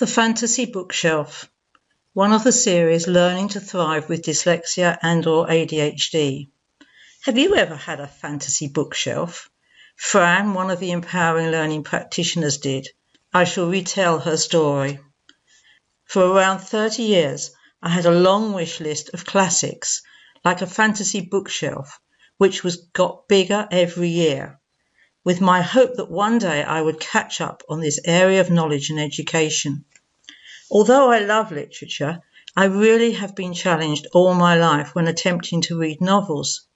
The Fantasy Bookshelf, one of the series Learning to Thrive with Dyslexia and/or ADHD. Have you ever had a fantasy bookshelf? Fran, one of the empowering learning practitioners, did. I shall retell her story. For around 30 years, I had a long wish list of classics, like a fantasy bookshelf, which got bigger every year, with my hope that one day I would catch up on this area of knowledge and education. Although I love literature, I really have been challenged all my life when attempting to read novels.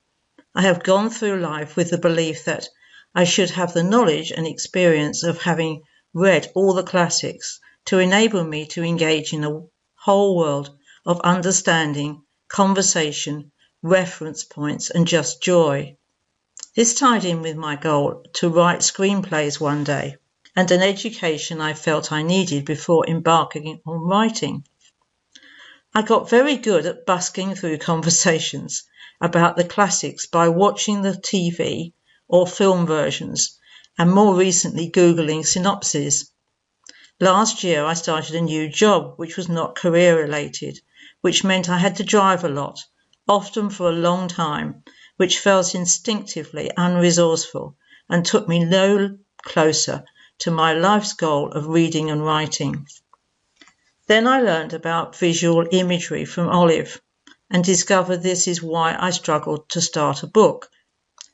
I have gone through life with the belief that I should have the knowledge and experience of having read all the classics to enable me to engage in a whole world of understanding, conversation, reference points, and just joy. This tied in with my goal to write screenplays one day, and an education I felt I needed before embarking on writing. I got very good at busking through conversations about the classics by watching the TV or film versions, and more recently Googling synopses. Last year I started a new job which was not career related, which meant I had to drive a lot, often for a long time, which felt instinctively unresourceful and took me no closer to my life's goal of reading and writing. Then I learned about visual imagery from Olive and discovered this is why I struggled to start a book.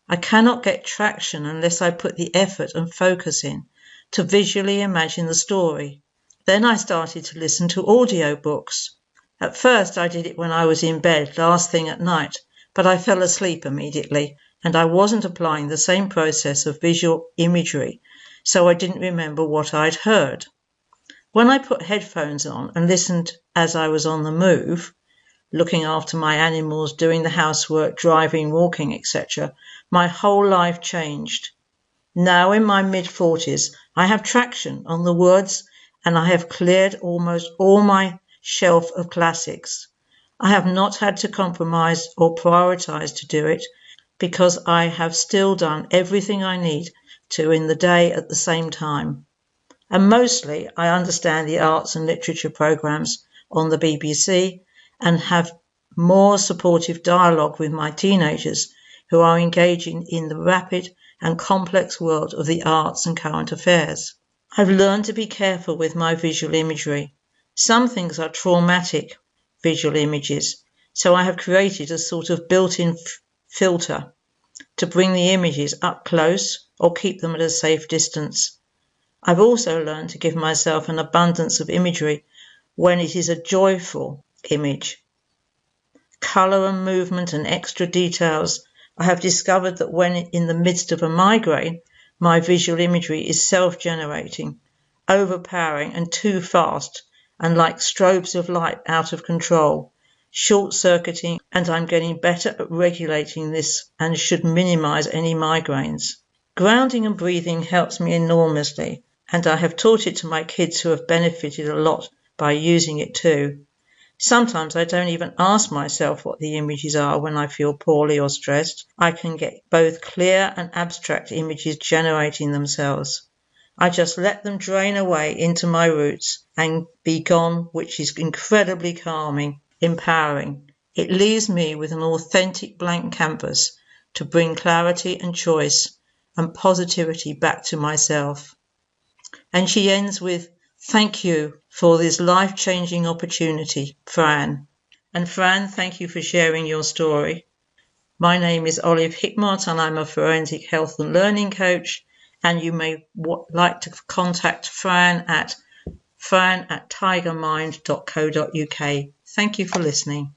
I cannot get traction unless I put the effort and focus in to visually imagine the story. Then I started to listen to audiobooks. At first I did it when I was in bed last thing at night, but I fell asleep immediately and I wasn't applying the same process of visual imagery, so I didn't remember what I'd heard. When I put headphones on and listened as I was on the move, looking after my animals, doing the housework, driving, walking, etc., my whole life changed. Now in my mid-40s, I have traction on the words and I have cleared almost all my shelf of classics. I have not had to compromise or prioritize to do it because I have still done everything I need to in the day at the same time. And mostly I understand the arts and literature programs on the BBC and have more supportive dialogue with my teenagers who are engaging in the rapid and complex world of the arts and current affairs. I've learned to be careful with my visual imagery. Some things are traumatic visual images, so I have created a sort of built-in filter to bring the images up close or keep them at a safe distance. I've also learned to give myself an abundance of imagery when it is a joyful image. Colour and movement and extra details. I have discovered that when in the midst of a migraine, my visual imagery is self-generating, overpowering and too fast, and like strobes of light out of control, short-circuiting, and I'm getting better at regulating this and should minimize any migraines. Grounding and breathing helps me enormously, and I have taught it to my kids who have benefited a lot by using it too. Sometimes I don't even ask myself what the images are when I feel poorly or stressed. I can get both clear and abstract images generating themselves. I just let them drain away into my roots and be gone, which is incredibly calming, empowering. It leaves me with an authentic blank canvas to bring clarity and choice and positivity back to myself. And she ends with, "Thank you for this life-changing opportunity, Fran." And Fran, thank you for sharing your story. My name is Olive Hickmott and I'm a forensic health and learning coach. And you may like to contact Fran at tigermind.co.uk. Thank you for listening.